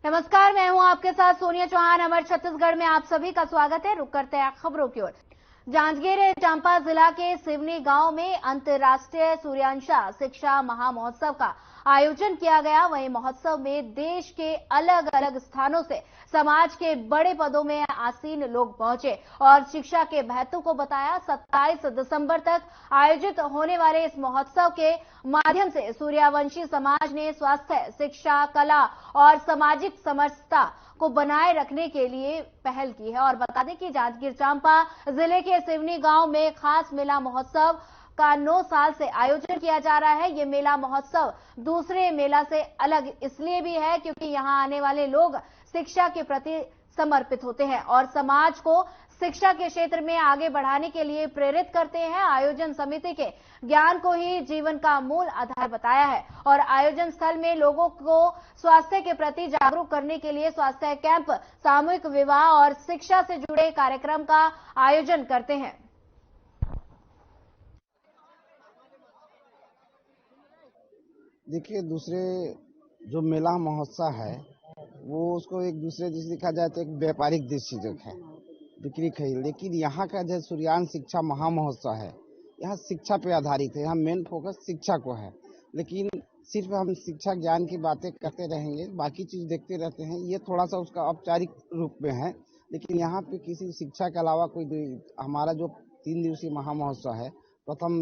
नमस्कार, मैं हूं आपके साथ सोनिया चौहान। अमर छत्तीसगढ़ में आप सभी का स्वागत है। रुक करते हैं खबरों की ओर। जांजगीर चांपा जिला के सिवनी गांव में अंतर्राष्ट्रीय सूर्यांशा शिक्षा महामहोत्सव का आयोजन किया गया। वहीं महोत्सव में देश के अलग अलग स्थानों से समाज के बड़े पदों में आसीन लोग पहुंचे और शिक्षा के महत्व को बताया। 27 दिसंबर तक आयोजित होने वाले इस महोत्सव के माध्यम से सूर्यवंशी समाज ने स्वास्थ्य, शिक्षा, कला और सामाजिक समरसता को बनाए रखने के लिए पहल की है। और बता दें कि जांजगीर चांपा जिले के सिवनी गांव में खास मेला महोत्सव का 9 साल से आयोजन किया जा रहा है। ये मेला महोत्सव दूसरे मेला से अलग इसलिए भी है क्योंकि यहां आने वाले लोग शिक्षा के प्रति समर्पित होते हैं और समाज को शिक्षा के क्षेत्र में आगे बढ़ाने के लिए प्रेरित करते हैं। आयोजन समिति के ज्ञान को ही जीवन का मूल आधार बताया है और आयोजन स्थल में लोगों को स्वास्थ्य के प्रति जागरूक करने के लिए स्वास्थ्य कैंप, सामूहिक विवाह और शिक्षा से जुड़े कार्यक्रम का आयोजन करते हैं। देखिए, दूसरे जो मेला महोत्सव है वो उसको एक दूसरे जैसे देखा जाए तो एक व्यापारिक दृष्टि जो है बिक्री खरीद, लेकिन यहाँ का जो सूर्यांश शिक्षा महामहोत्सव है यहाँ शिक्षा पे आधारित है। यहाँ मेन फोकस शिक्षा को है, लेकिन सिर्फ हम शिक्षा ज्ञान की बातें करते रहेंगे, बाकी चीज देखते रहते हैं। ये थोड़ा सा उसका औपचारिक रूप में है, लेकिन यहाँ पे किसी शिक्षा के अलावा कोई हमारा जो 3 दिवसीय महामहोत्सव है, प्रथम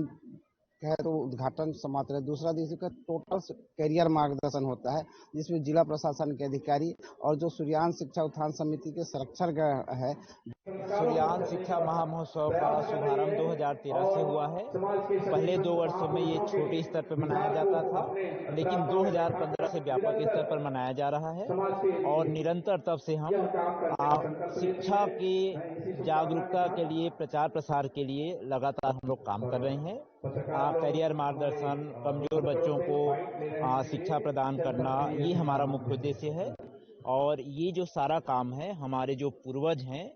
है तो उद्घाटन समारोह है, दूसरा दिवसीय का टोटल करियर मार्गदर्शन होता है जिसमें जिला प्रशासन के अधिकारी और जो सूर्यांश शिक्षा उत्थान समिति के संरक्षक है। सूर्यांश शिक्षा महामहोत्सव का शुभारंभ 2013 से हुआ है। पहले 2 वर्षों में ये छोटे स्तर पर मनाया जाता था, लेकिन 2015 से व्यापक स्तर पर मनाया जा रहा है और निरंतर तब से हम शिक्षा की जागरूकता के लिए, प्रचार प्रसार के लिए लगातार हम लोग काम कर रहे हैं। करियर मार्गदर्शन, कमजोर बच्चों को शिक्षा प्रदान करना, ये हमारा मुख्य उद्देश्य है। और ये जो सारा काम है, हमारे जो पूर्वज हैं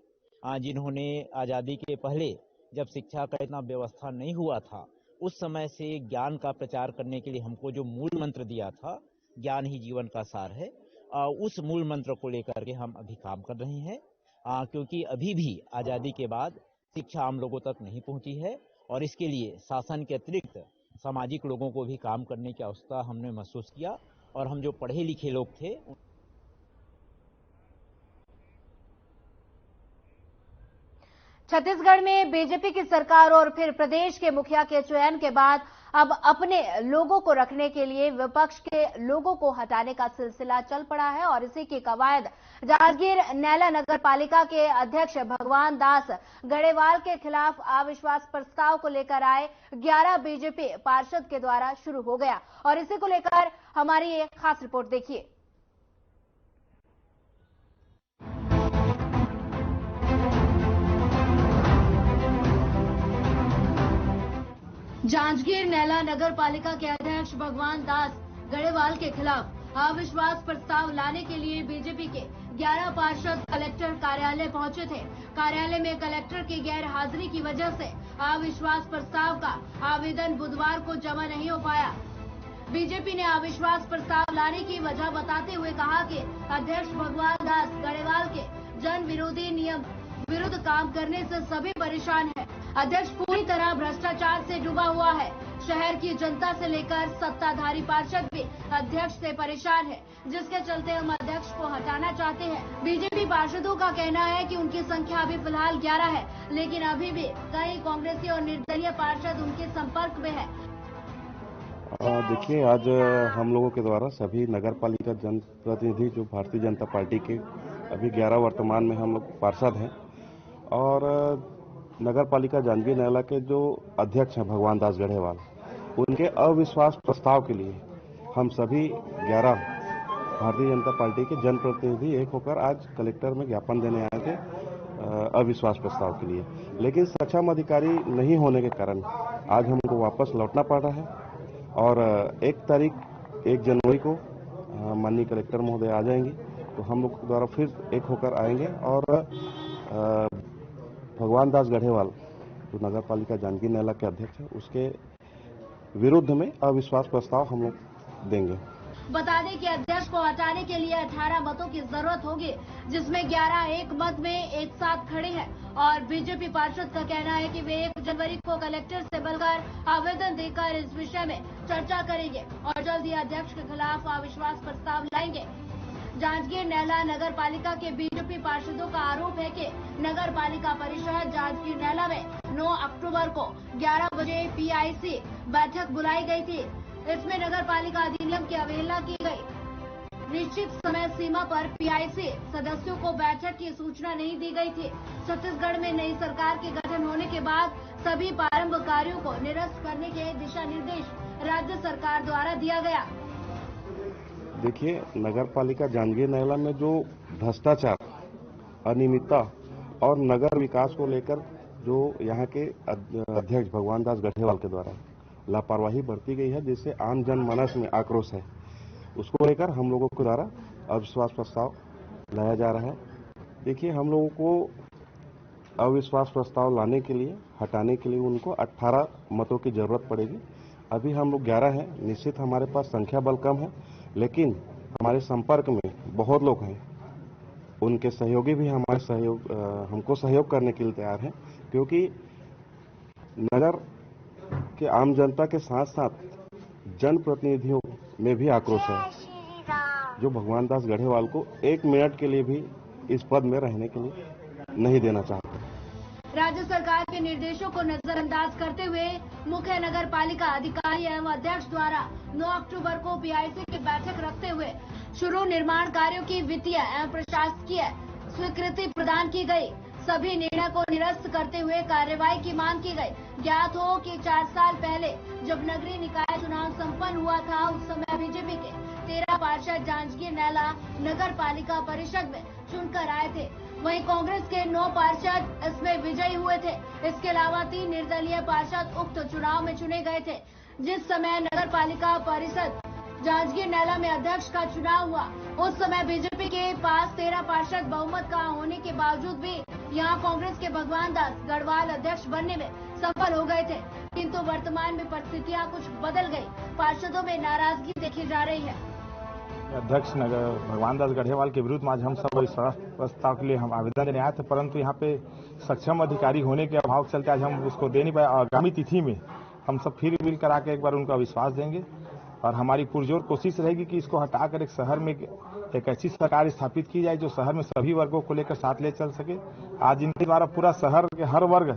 जिन्होंने आज़ादी के पहले जब शिक्षा का इतना व्यवस्था नहीं हुआ था, उस समय से ज्ञान का प्रचार करने के लिए हमको जो मूल मंत्र दिया था, ज्ञान ही जीवन का सार है, उस मूल मंत्र को लेकर के हम अभी काम कर रहे हैं। क्योंकि अभी भी आज़ादी के बाद शिक्षा आम लोगों तक नहीं पहुंची है और इसके लिए शासन के अतिरिक्त सामाजिक लोगों को भी काम करने की आवश्यकता हमने महसूस किया और हम जो पढ़े लिखे लोग थे। छत्तीसगढ़ में बीजेपी की सरकार और फिर प्रदेश के मुखिया के चयन के बाद अब अपने लोगों को रखने के लिए विपक्ष के लोगों को हटाने का सिलसिला चल पड़ा है और इसी की कवायद जांजगीर नैला नगर पालिका के अध्यक्ष भगवान दास गढ़ेवाल के खिलाफ अविश्वास प्रस्ताव को लेकर आए 11 बीजेपी पार्षद के द्वारा शुरू हो गया और इसी को लेकर हमारी एक खास रिपोर्ट देखिए। जांजगीर नैला नगर पालिका के अध्यक्ष भगवान दास गढ़ेवाल के खिलाफ अविश्वास प्रस्ताव लाने के लिए बीजेपी के 11 पार्षद कलेक्टर कार्यालय पहुंचे थे। कार्यालय में कलेक्टर की गैर हाजिरी की वजह से अविश्वास प्रस्ताव का आवेदन बुधवार को जमा नहीं हो पाया। बीजेपी ने अविश्वास प्रस्ताव लाने की वजह बताते हुए कहा कि अध्यक्ष भगवान दास गढ़ेवाल के जन विरोधी नियम विरुद्ध काम करने से सभी परेशान हैं। अध्यक्ष पूरी तरह भ्रष्टाचार से डूबा हुआ है। शहर की जनता से लेकर सत्ताधारी पार्षद भी अध्यक्ष से परेशान है, जिसके चलते हम अध्यक्ष को हटाना चाहते हैं। बीजेपी पार्षदों का कहना है कि उनकी संख्या अभी फिलहाल 11 है, लेकिन अभी भी कई कांग्रेसी और निर्दलीय पार्षद उनके संपर्क में है। देखिए, आज हम लोगों के द्वारा सभी नगर पालिका जनप्रतिनिधि जो भारतीय जनता पार्टी के अभी 11 वर्तमान में हम लोग पार्षद हैं और नगर पालिका जांजगीर नैला के जो अध्यक्ष हैं भगवान दास गढ़ेवाल, उनके अविश्वास प्रस्ताव के लिए हम सभी 11 भारतीय जनता पार्टी के जनप्रतिनिधि एक होकर आज कलेक्टर में ज्ञापन देने आए थे अविश्वास प्रस्ताव के लिए। लेकिन सक्षम अधिकारी नहीं होने के कारण आज हमको वापस लौटना पड़ रहा है और 1 जनवरी को माननीय कलेक्टर महोदय आ जाएंगे, तो हम लोग द्वारा फिर एक होकर आएंगे और भगवान दास गढ़ेवाल जो नगर पालिका जांजगीर नैला के अध्यक्ष हैं, उसके विरुद्ध में अविश्वास प्रस्ताव हम लोग देंगे। बता दें कि अध्यक्ष को हटाने के लिए 18 मतों की जरूरत होगी, जिसमें 11 एक मत में एक साथ खड़े हैं और बीजेपी पार्षद का कहना है कि वे 1 जनवरी को कलेक्टर से मिलकर आवेदन देकर इस विषय में चर्चा करेंगे और जल्द ही अध्यक्ष के खिलाफ अविश्वास प्रस्ताव लाएंगे। जांजगीर नैला नगर पालिका के बीजेपी पार्षदों का आरोप है कि नगर पालिका परिषद जांजगीर नैला में 9 अक्टूबर को 11 बजे पीआईसी बैठक बुलाई गई थी। इसमें नगर पालिका अधिनियम की अवहेलना की गई। निश्चित समय सीमा पर पीआईसी सदस्यों को बैठक की सूचना नहीं दी गई थी। छत्तीसगढ़ में नई सरकार के गठन होने के बाद सभी प्रारंभ कार्यों को निरस्त करने के दिशा निर्देश राज्य सरकार द्वारा दिया गया। देखिए, नगर पालिका जांजगीर नैला में जो भ्रष्टाचार, अनियमितता और नगर विकास को लेकर जो यहाँ के अध्यक्ष भगवान दास गढ़ेवाल के द्वारा लापरवाही बरती गई है, जिससे आम जनमानस में आक्रोश है, उसको लेकर हम लोगों के द्वारा अविश्वास प्रस्ताव लाया जा रहा है। देखिए, हम लोगों को अविश्वास प्रस्ताव लाने के लिए, हटाने के लिए उनको 18 मतों की जरूरत पड़ेगी। अभी हम लोग 11 हैं। निश्चित हमारे पास संख्या बल कम है, लेकिन हमारे संपर्क में बहुत लोग हैं। उनके सहयोगी भी हमको सहयोग करने के लिए तैयार हैं, क्योंकि नगर के आम जनता के साथ साथ जनप्रतिनिधियों में भी आक्रोश है, जो भगवान दास गढ़ेवाल को 1 मिनट के लिए भी इस पद में रहने के लिए नहीं देना चाहते। राज्य सरकार के निर्देशों को नजरअंदाज करते हुए मुख्य नगर पालिका अधिकारी एवं अध्यक्ष द्वारा 9 अक्टूबर को पीआईसी की बैठक रखते हुए शुरू निर्माण कार्यों की वित्तीय एवं प्रशासकीय स्वीकृति प्रदान की गई। सभी निर्णय को निरस्त करते हुए कार्रवाई की मांग की गई। ज्ञात हो कि 4 साल पहले जब नगरीय निकाय चुनाव संपन्न हुआ था, उस समय बीजेपी के 13 पार्षद जांजगीर नैला नगर पालिका परिषद में चुनकर आए थे। वहीं कांग्रेस के 9 पार्षद इसमें विजयी हुए थे। इसके अलावा 3 निर्दलीय पार्षद उक्त चुनाव में चुने गए थे। जिस समय नगर पालिका परिषद जांजगीर नैला में अध्यक्ष का चुनाव हुआ, उस समय बीजेपी के पास 13 पार्षद बहुमत का होने के बावजूद भी यहां कांग्रेस के भगवान दास गढ़वाल अध्यक्ष बनने में सफल हो गए थे। किंतु वर्तमान में परिस्थितियां कुछ बदल गई। पार्षदों में नाराजगी देखी जा रही है। अध्यक्ष नगर भगवान दास गढ़ेवाल के विरुद्ध आज हम सब इस प्रस्ताव के लिए हम आवेदन देने आए थे, परंतु यहाँ पे सक्षम अधिकारी होने के अभाव के चलते आज हम उसको दे नहीं पाए। आगामी तिथि में हम सब फिर मिल कर आके एक बार उनका विश्वास देंगे और हमारी पुरजोर कोशिश रहेगी कि इसको हटाकर एक शहर में एक ऐसी सरकार स्थापित की जाए जो शहर में सभी वर्गों को लेकर साथ ले चल सके। आज इनके द्वारा पूरा शहर के हर वर्ग,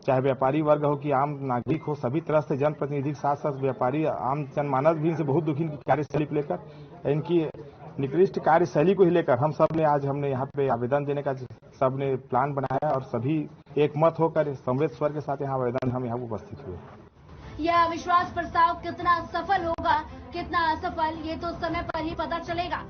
चाहे व्यापारी वर्ग हो कि आम नागरिक हो, सभी तरह से जनप्रतिनिधि के साथ साथ व्यापारी, आम जनमानस भी इनसे बहुत दुखी कार्यशैली को लेकर, इनकी निकृष्ट कार्यशैली को ही लेकर हमने यहाँ पे आवेदन देने का सबने प्लान बनाया और सभी एक मत होकर संवेद स्वर के साथ यहाँ आवेदन हम यहाँ उपस्थित हुए। यह अविश्वास प्रस्ताव कितना सफल होगा, कितना असफल, ये तो समय पर ही पता चलेगा।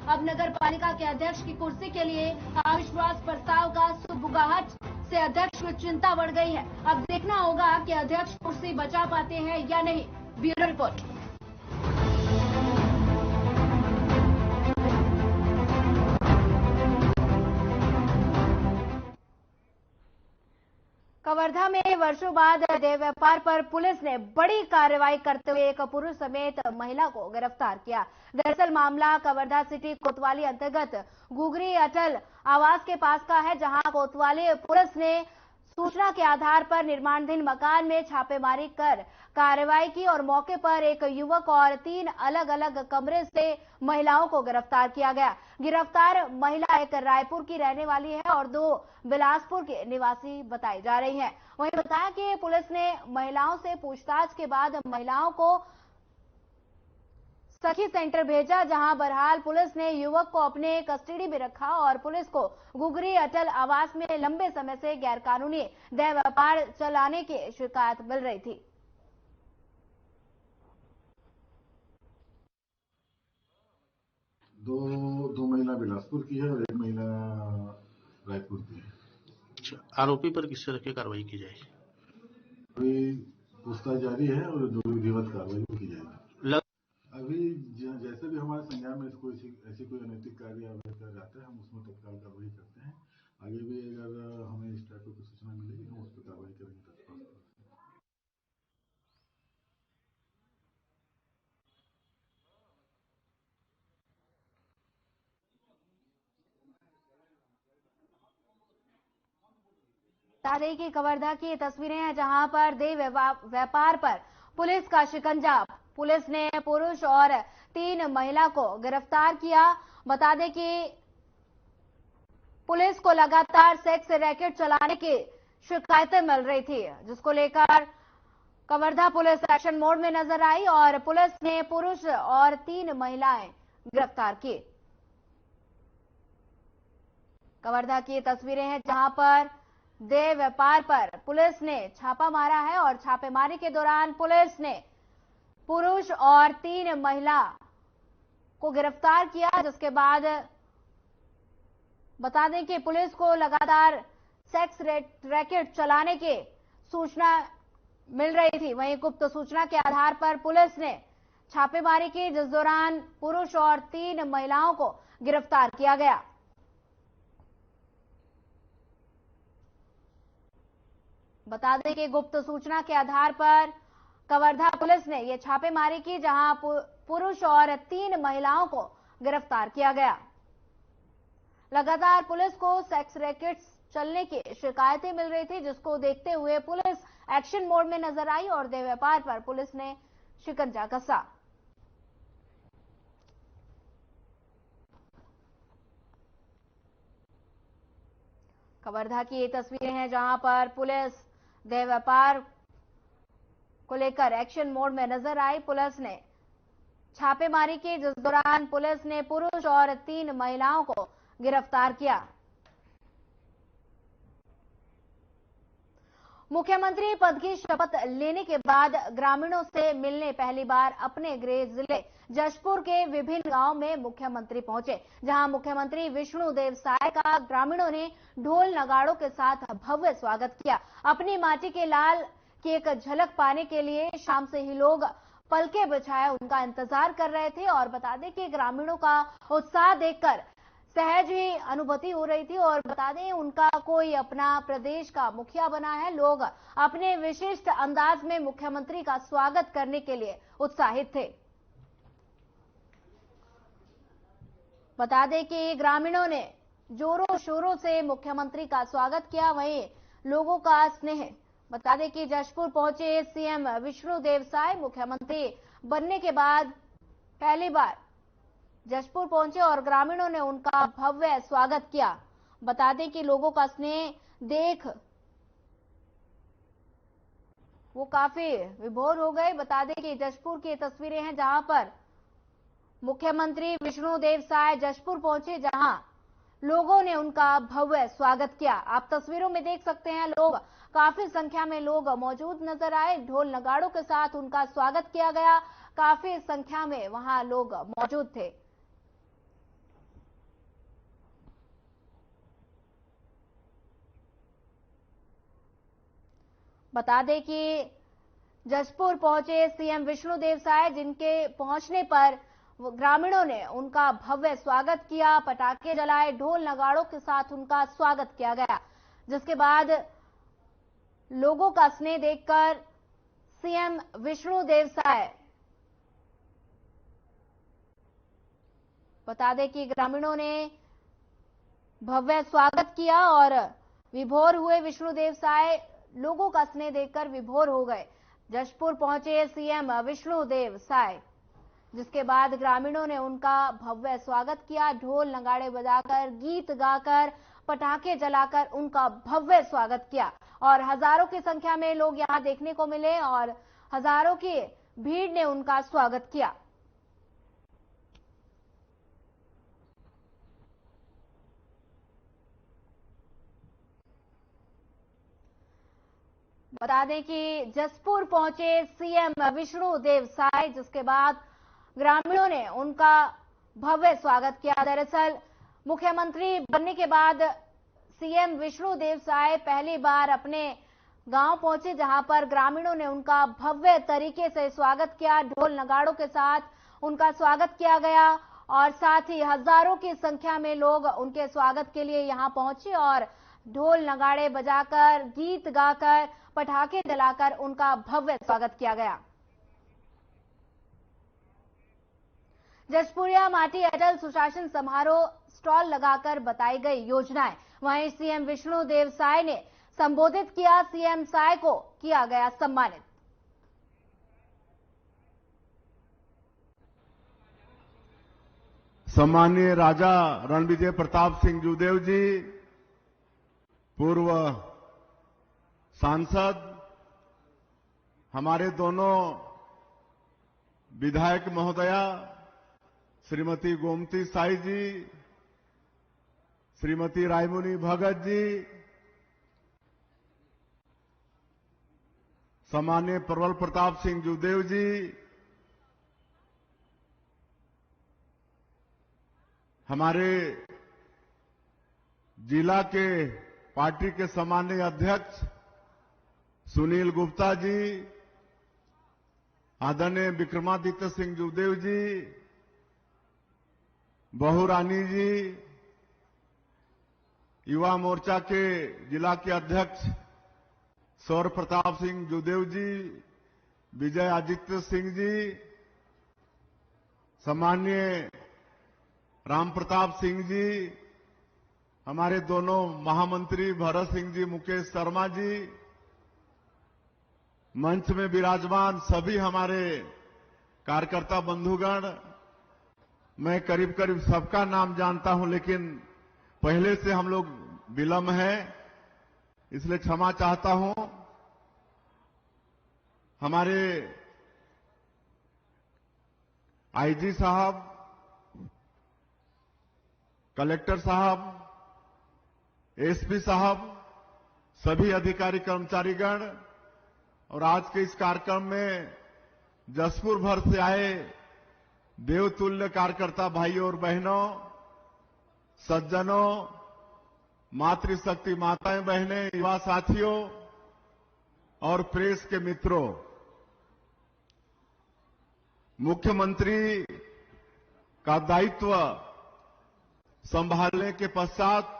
अब नगर पालिका के अध्यक्ष की कुर्सी के लिए अविश्वास प्रस्ताव का सुबुगाहट से अध्यक्ष की चिंता बढ़ गई है। अब देखना होगा कि अध्यक्ष कुर्सी बचा पाते हैं या नहीं। Bureau report. कवर्धा में वर्षों बाद देह व्यापार पर पुलिस ने बड़ी कार्रवाई करते हुए एक पुरुष समेत महिला को गिरफ्तार किया। दरअसल मामला कवर्धा सिटी कोतवाली अंतर्गत गुगरी अटल आवास के पास का है, जहां कोतवाली पुलिस ने सूचना के आधार पर निर्माणाधीन मकान में छापेमारी कर कार्रवाई की और मौके पर एक युवक और 3 अलग अलग कमरे से महिलाओं को गिरफ्तार किया गया। गिरफ्तार महिला एक रायपुर की रहने वाली है और 2 बिलासपुर के निवासी बताई जा रही है। वहीं बताया कि पुलिस ने महिलाओं से पूछताछ के बाद महिलाओं को सखी सेंटर भेजा, जहां बहरहाल पुलिस ने युवक को अपने कस्टडी में रखा और पुलिस को गुगरी अटल आवास में लंबे समय से गैरकानूनी देह व्यापार चलाने की शिकायत मिल रही थी। दो महिला बिलासपुर की है और एक महिला रायपुर की है। अच्छा, आरोपी पर किस तरह की कार्रवाई की जाएगी? अभी पूछताछ जारी है और जो विधिवत कार्रवाई की जाएगी। अभी जैसे भी हमारे संज्ञान में ऐसी कोई अनैतिक कार्य अगर जाता है, हम उसमें तत्काल कार्रवाई करते हैं। आगे भी अगर हमें इस टाइप की सूचना मिलेगी, हम उस पर कार्रवाई करेंगे। बता दें कि कवर्धा की ये तस्वीरें हैं जहां पर देह व्यापार पर पुलिस का शिकंजा। पुलिस ने पुरुष और 3 महिला को गिरफ्तार किया। बता दें कि पुलिस को लगातार सेक्स रैकेट चलाने की शिकायतें मिल रही थी, जिसको लेकर कवर्धा पुलिस एक्शन मोड में नजर आई और पुलिस ने पुरुष और 3 महिलाएं गिरफ्तार की। कवर्धा की तस्वीरें हैं जहां पर देह व्यापार पर पुलिस ने छापा मारा है और छापेमारी के दौरान पुलिस ने पुरुष और 3 महिला को गिरफ्तार किया, जिसके बाद बता दें कि पुलिस को लगातार सेक्स रैकेट चलाने की सूचना मिल रही थी। वहीं गुप्त सूचना के आधार पर पुलिस ने छापेमारी की, जिस दौरान पुरुष और 3 महिलाओं को गिरफ्तार किया गया। बता दें कि गुप्त सूचना के आधार पर कवर्धा पुलिस ने यह छापेमारी की, जहां पुरुष और 3 महिलाओं को गिरफ्तार किया गया। लगातार पुलिस को सेक्स रैकेट्स चलने की शिकायतें मिल रही थी, जिसको देखते हुए पुलिस एक्शन मोड में नजर आई और देह व्यापार पर पुलिस ने शिकंजा कसा। कवर्धा की ये तस्वीरें हैं जहां पर पुलिस देह व्यापार को लेकर एक्शन मोड में नजर आई। पुलिस ने छापेमारी की, जिस दौरान पुलिस ने पुरुष और 3 महिलाओं को गिरफ्तार किया। मुख्यमंत्री पद की शपथ लेने के बाद ग्रामीणों से मिलने पहली बार अपने गृह जिले जशपुर के विभिन्न गांवों में मुख्यमंत्री पहुंचे, जहां मुख्यमंत्री विष्णुदेव साय का ग्रामीणों ने ढोल नगाड़ों के साथ भव्य स्वागत किया। अपनी माटी के लाल की एक झलक पाने के लिए शाम से ही लोग पलके बिछाए उनका इंतजार कर रहे थे और बता दें कि ग्रामीणों का उत्साह देखकर सहज ही अनुभूति हो रही थी और बता दें उनका कोई अपना प्रदेश का मुखिया बना है। लोग अपने विशिष्ट अंदाज में मुख्यमंत्री का स्वागत करने के लिए उत्साहित थे। बता दें कि ग्रामीणों ने जोरों शोरों से मुख्यमंत्री का स्वागत किया, वहीं लोगों का स्नेह। बता दें कि जशपुर पहुंचे सीएम विष्णुदेव साय मुख्यमंत्री बनने के बाद पहली बार जशपुर पहुंचे और ग्रामीणों ने उनका भव्य स्वागत किया। बता दें कि लोगों का स्नेह देख वो काफी विभोर हो गए। बता दें कि जशपुर की तस्वीरें हैं जहां पर मुख्यमंत्री विष्णुदेव साय जशपुर पहुंचे, जहां लोगों ने उनका भव्य स्वागत किया। आप तस्वीरों में देख सकते हैं, लोग काफी संख्या में लोग मौजूद नजर आए। ढोल नगाड़ों के साथ उनका स्वागत किया गया। काफी संख्या में वहां लोग मौजूद थे। बता दें कि जशपुर पहुंचे सीएम विष्णुदेव साय, जिनके पहुंचने पर ग्रामीणों ने उनका भव्य स्वागत किया, पटाखे जलाए, ढोल नगाड़ों के साथ उनका स्वागत किया गया, जिसके बाद लोगों का स्नेह देखकर सीएम विष्णुदेव साय बता दें कि ग्रामीणों ने भव्य स्वागत किया और विभोर हुए। विष्णुदेव साय लोगों का स्नेह देखकर विभोर हो गए। जशपुर पहुंचे सीएम विष्णुदेव साय, जिसके बाद ग्रामीणों ने उनका भव्य स्वागत किया। ढोल नगाड़े बजाकर, गीत गाकर, पटाखे जलाकर उनका भव्य स्वागत किया और हजारों की संख्या में लोग यहां देखने को मिले और हजारों की भीड़ ने उनका स्वागत किया। बता दें कि जशपुर पहुंचे सीएम विष्णुदेव साय, जिसके बाद ग्रामीणों ने उनका भव्य स्वागत किया। दरअसल मुख्यमंत्री बनने के बाद सीएम विष्णुदेव साय पहली बार अपने गांव पहुंचे, जहां पर ग्रामीणों ने उनका भव्य तरीके से स्वागत किया। ढोल नगाड़ों के साथ उनका स्वागत किया गया और साथ ही हजारों की संख्या में लोग उनके स्वागत के लिए यहां पहुंचे और ढोल नगाड़े बजाकर, गीत गाकर, पटाखे जलाकर उनका भव्य स्वागत किया गया। जशपुरिया माटी अटल सुशासन समारोह स्टॉल लगाकर बताई गई योजनाएं। वहीं सीएम विष्णुदेव साय ने संबोधित किया। सीएम साय को किया गया सम्मानित। सम्मानीय राजा रणविजय प्रताप सिंह जूदेव जी, पूर्व सांसद, हमारे दोनों विधायक महोदया श्रीमती गोमती साई जी, श्रीमती रायमुनी भगत जी, सम्मानीय प्रबल प्रताप सिंह जूदेव जी, हमारे जिला के पार्टी के सम्मानीय अध्यक्ष सुनील गुप्ता जी, आदरणीय विक्रमादित्य सिंह जूदेव जी, बहू रानी जी, युवा मोर्चा के जिला के अध्यक्ष सौर प्रताप सिंह जूदेव जी, विजय आदित्य सिंह जी, सम्मानीय राम प्रताप सिंह जी, हमारे दोनों महामंत्री भरत सिंह जी, मुकेश शर्मा जी, मंच में विराजमान सभी हमारे कार्यकर्ता बंधुगण, मैं करीब करीब सबका नाम जानता हूं, लेकिन पहले से हम लोग विलम्ब है, इसलिए क्षमा चाहता हूं। हमारे आईजी साहब, कलेक्टर साहब, एसपी साहब, सभी अधिकारी कर्मचारीगण और आज के इस कार्यक्रम में जसपुर भर से आए देवतुल्य कार्यकर्ता भाइयों और बहनों, सज्जनों, मातृशक्ति माताएं बहनें, युवा साथियों और प्रेस के मित्रों, मुख्यमंत्री का दायित्व संभालने के पश्चात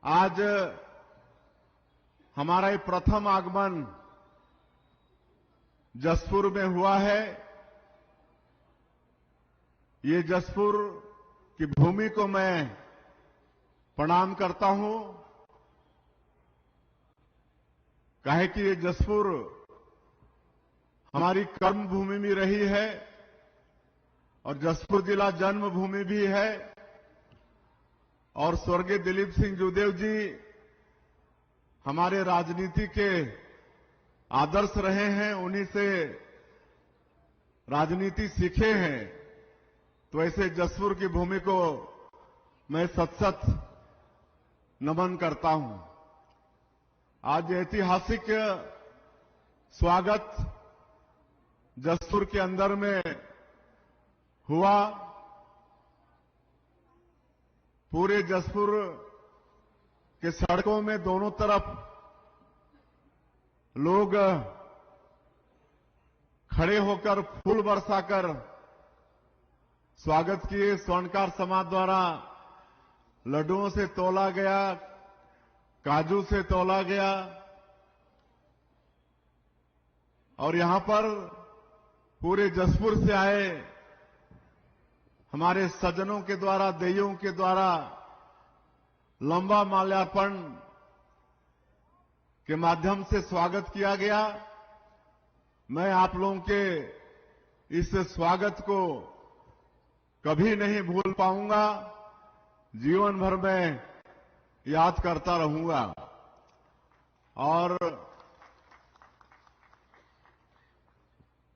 आज हमारा ये प्रथम आगमन जसपुर में हुआ है। ये जसपुर की भूमि को मैं प्रणाम करता हूं, काहे कि ये जसपुर हमारी कर्म भूमि भी रही है और जसपुर जिला जन्मभूमि भी है। और स्वर्गीय दिलीप सिंह जूदेव जी हमारे राजनीति के आदर्श रहे हैं, उन्हीं से राजनीति सीखे हैं, तो ऐसे जसपुर की भूमि को मैं सत नमन करता हूं। आज ऐतिहासिक स्वागत जसपुर के अंदर में हुआ। पूरे जसपुर के सड़कों में दोनों तरफ लोग खड़े होकर फूल बरसाकर स्वागत किए। स्वर्णकार समाज द्वारा लड्डुओं से तोला गया, काजू से तोला गया और यहां पर पूरे जसपुर से आए हमारे सज्जनों के द्वारा, देइयों के द्वारा लंबा माल्यार्पण के माध्यम से स्वागत किया गया। मैं आप लोगों के इस स्वागत को कभी नहीं भूल पाऊंगा, जीवन भर में याद करता रहूंगा। और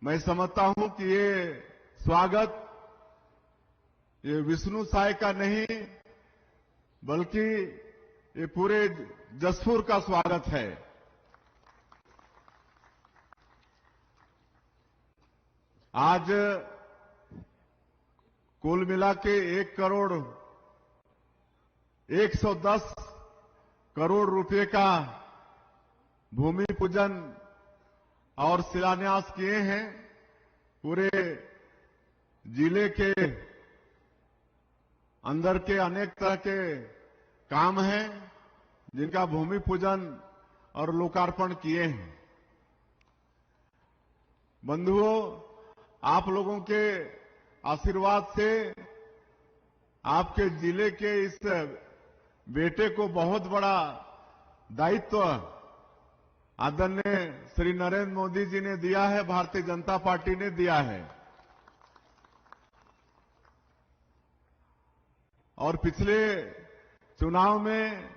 मैं समझता हूं कि ये स्वागत ये विष्णु साय का नहीं, बल्कि ये पूरे जसपुर का स्वागत है। आज कुल मिला के 110 करोड़ रुपए का भूमि पूजन और शिलान्यास किए हैं। पूरे जिले के अंदर के अनेक तरह के काम हैं जिनका भूमि पूजन और लोकार्पण किए हैं। बंधुओं, आप लोगों के आशीर्वाद से आपके जिले के इस बेटे को बहुत बड़ा दायित्व आदरणीय श्री नरेंद्र मोदी जी ने दिया है, भारतीय जनता पार्टी ने दिया है। और पिछले चुनाव में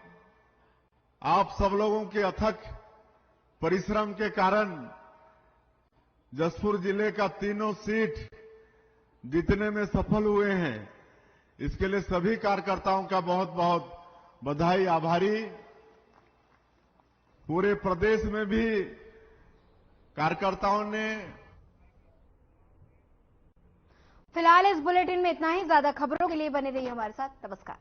आप सब लोगों के अथक परिश्रम के कारण जसपुर जिले का तीनों सीट जीतने में सफल हुए हैं। इसके लिए सभी कार्यकर्ताओं का बहुत बहुत बधाई, आभारी। पूरे प्रदेश में भी कार्यकर्ताओं ने। फिलहाल इस बुलेटिन में इतना ही। ज्यादा खबरों के लिए बने रहिए हमारे साथ। नमस्कार।